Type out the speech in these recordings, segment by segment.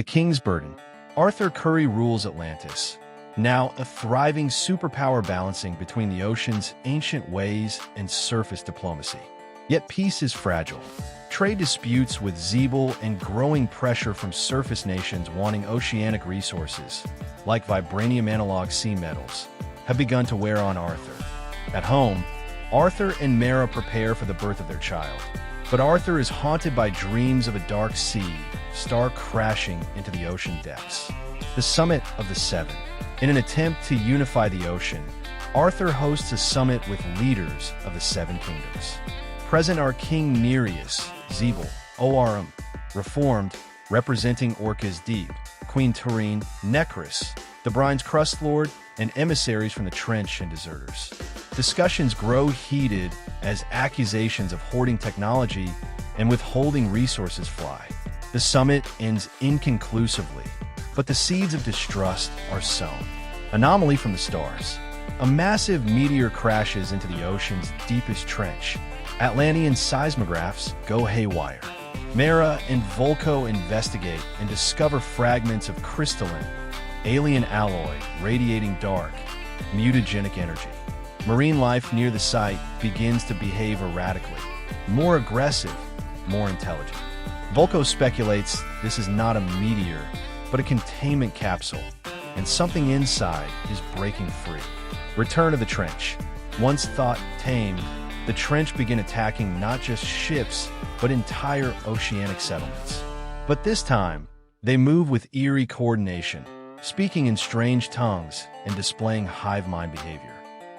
The King's Burden. Arthur Curry rules Atlantis, now a thriving superpower balancing between the ocean's ancient ways and surface diplomacy. Yet peace is fragile. Trade disputes with Zeeble and growing pressure from surface nations wanting oceanic resources, like vibranium analog sea metals, have begun to wear on Arthur. At home, Arthur and Mara prepare for the birth of their child. But Arthur is haunted by dreams of a dark sea, star crashing into the ocean depths. The Summit of the Seven. In an attempt to unify the ocean, Arthur hosts a summit with leaders of the Seven Kingdoms. Present are King Nereus, Zeeble, Orim, Reformed, representing Orca's Deep, Queen Corin, Necris, the Brine's Crust Lord, and emissaries from the Trench and deserters. Discussions grow heated as accusations of hoarding technology and withholding resources fly. The summit ends inconclusively, but the seeds of distrust are sown. Anomaly from the stars. A massive meteor crashes into the ocean's deepest trench. Atlantean seismographs go haywire. Mara and Vulko investigate and discover fragments of crystalline, alien alloy radiating dark, mutagenic energy. Marine life near the site begins to behave erratically, more aggressive, more intelligent. Vulko speculates this is not a meteor, but a containment capsule, and something inside is breaking free. Return of the Trench. Once thought tamed, the Trench begin attacking not just ships, but entire oceanic settlements. But this time, they move with eerie coordination, speaking in strange tongues and displaying hive mind behavior.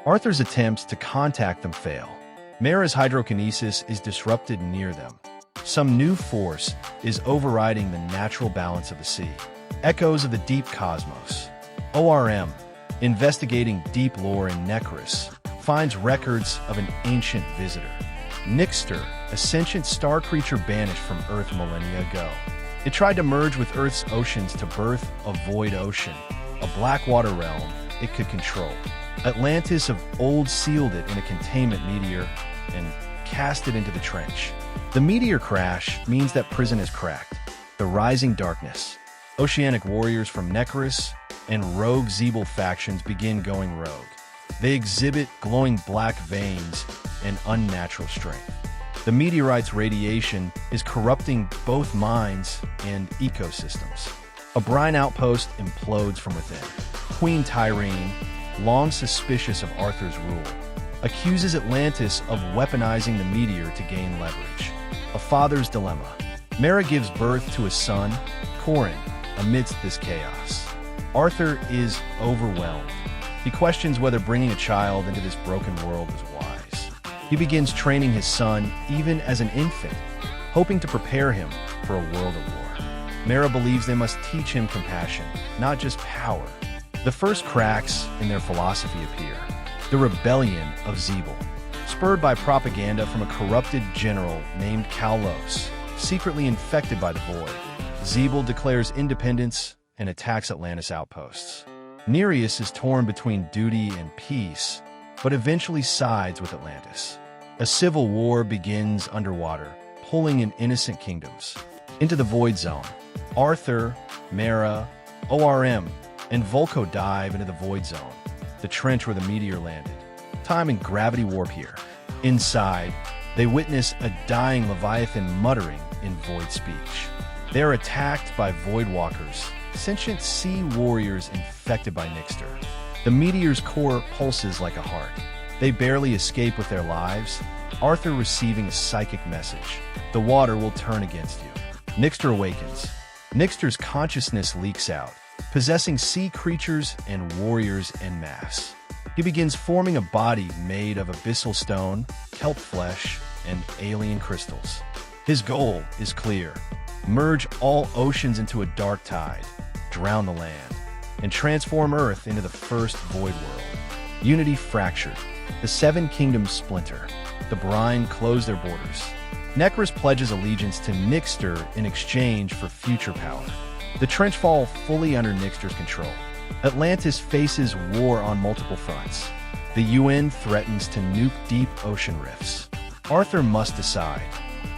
Arthur's attempts to contact them fail. Mara's hydrokinesis is disrupted near them. Some new force is overriding the natural balance of the sea. Echoes of the deep cosmos. ORM, investigating deep lore in Necris, finds records of an ancient visitor. Nixster, a sentient star creature banished from Earth millennia ago. It tried to merge with Earth's oceans to birth a void ocean, a black water realm it could control. Atlantis of old sealed it in a containment meteor and cast it into the trench. The meteor crash means that prison is cracked. The rising darkness. Oceanic warriors from Necris and rogue Zeeble factions begin going rogue. They exhibit glowing black veins and unnatural strength. The meteorite's radiation is corrupting both minds and ecosystems. A brine outpost implodes from within. Queen Tyrene, long suspicious of Arthur's rule, accuses Atlantis of weaponizing the meteor to gain leverage. A father's dilemma. Mara gives birth to a son, Corin, amidst this chaos. Arthur is overwhelmed. He questions whether bringing a child into this broken world is wise. He begins training his son even as an infant, hoping to prepare him for a world at war. Mara believes they must teach him compassion, not just power. The first cracks in their philosophy appear. The rebellion of Zeeble, spurred by propaganda from a corrupted general named Kalos, secretly infected by the Void. Zeeble declares independence and attacks Atlantis outposts. Nereus is torn between duty and peace, but eventually sides with Atlantis. A civil war begins underwater, pulling in innocent kingdoms. Into the Void Zone, Arthur, Mara, ORM, and Vulko dive into the Void Zone, the trench where the meteor landed. Time and gravity warp here. Inside, they witness a dying Leviathan muttering in Void speech. They are attacked by Void Walkers, sentient sea warriors infected by Nixster. The meteor's core pulses like a heart. They barely escape with their lives, Arthur receiving a psychic message. The water will turn against you. Nixster Awakens. Nixter's consciousness leaks out, possessing sea creatures and warriors en masse. He begins forming a body made of abyssal stone, kelp flesh, and alien crystals. His goal is clear. Merge all oceans into a dark tide, drown the land, and transform Earth into the first Void World. Unity fractured. The Seven Kingdoms splinter. The Brine close their borders. Necris pledges allegiance to Nixster in exchange for future power. The Trench fall fully under Nixter's control. Atlantis faces war on multiple fronts. The UN threatens to nuke deep ocean rifts. Arthur must decide.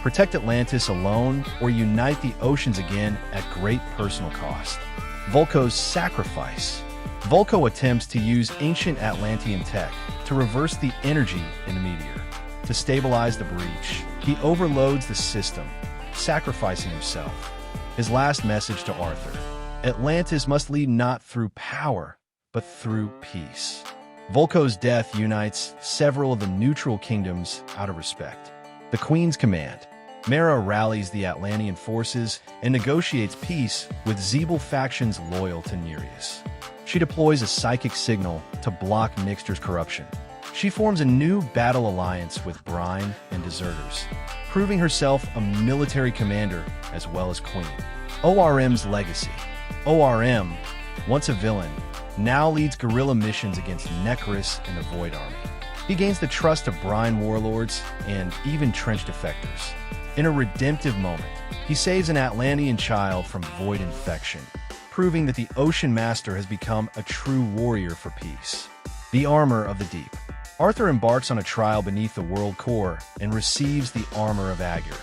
Protect Atlantis alone or unite the oceans again at great personal cost. Vulko's sacrifice. Vulko attempts to use ancient Atlantean tech to reverse the energy in the meteor. To stabilize the breach, he overloads the system, sacrificing himself. His last message to Arthur: Atlantis must lead not through power, but through peace. Vulko's death unites several of the neutral kingdoms out of respect. The Queen's command. Mara rallies the Atlantean forces and negotiates peace with Zeeble factions loyal to Nereus. She deploys a psychic signal to block Nixster's corruption. She forms a new battle alliance with Brine and deserters, proving herself a military commander as well as queen. ORM's legacy. ORM, once a villain, now leads guerrilla missions against Necrus and the Void Army. He gains the trust of Brine warlords and even trench defectors. In a redemptive moment, he saves an Atlantean child from void infection, proving that the Ocean Master has become a true warrior for peace. The Armor of the Deep. Arthur embarks on a trial beneath the world core and receives the Armor of Aegir,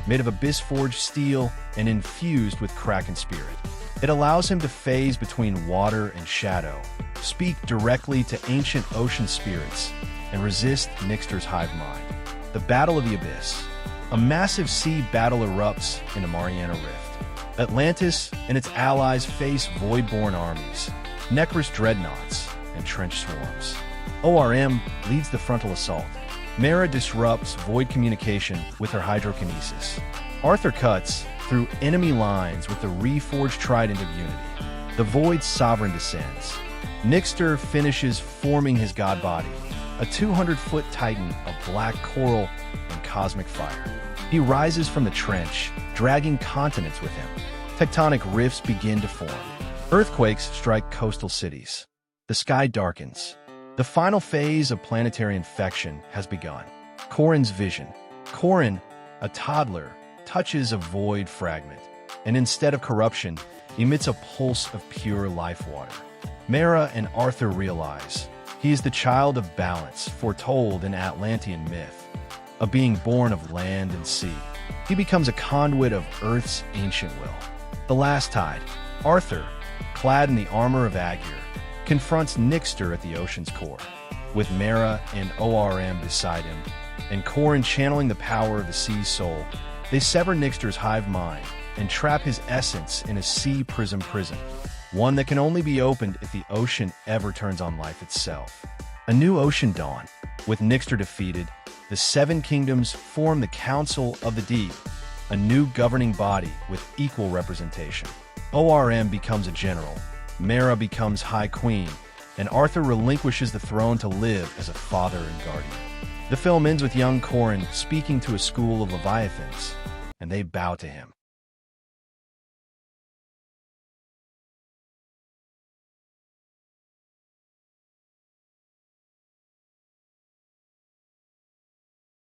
made of abyss-forged steel and infused with Kraken spirit. It allows him to phase between water and shadow, speak directly to ancient ocean spirits, and resist Nixster's hive mind. The Battle of the Abyss. A massive sea battle erupts in the Mariana Rift. Atlantis and its allies face void-born armies, Necrus dreadnoughts, and trench swarms. ORM leads the frontal assault. Mara disrupts void communication with her hydrokinesis. Arthur cuts through enemy lines with the reforged Trident of Unity. The Void's sovereign descends. Nixster finishes forming his god body, a 200-foot titan of black coral and cosmic fire. He rises from the trench, dragging continents with him. Tectonic rifts begin to form. Earthquakes strike coastal cities. The sky darkens. The final phase of planetary infection has begun. Corin's vision. Corin, a toddler, touches a void fragment, and instead of corruption, emits a pulse of pure life water. Mara and Arthur realize he is the child of balance foretold in Atlantean myth, a being born of land and sea. He becomes a conduit of Earth's ancient will. The Last Tide. Arthur, clad in the armor of Aegir, confronts Nixster at the ocean's core, with Mara and ORM beside him, and Corin channeling the power of the sea's soul. They sever Nixster's hive mind and trap his essence in a sea prison, one that can only be opened if the ocean ever turns on life itself. A new ocean dawn. With Nixster defeated, the Seven Kingdoms form the Council of the Deep, a new governing body with equal representation. ORM becomes a general, Mara becomes High Queen, and Arthur relinquishes the throne to live as a father and guardian. The film ends with young Corin speaking to a school of Leviathans, and they bow to him.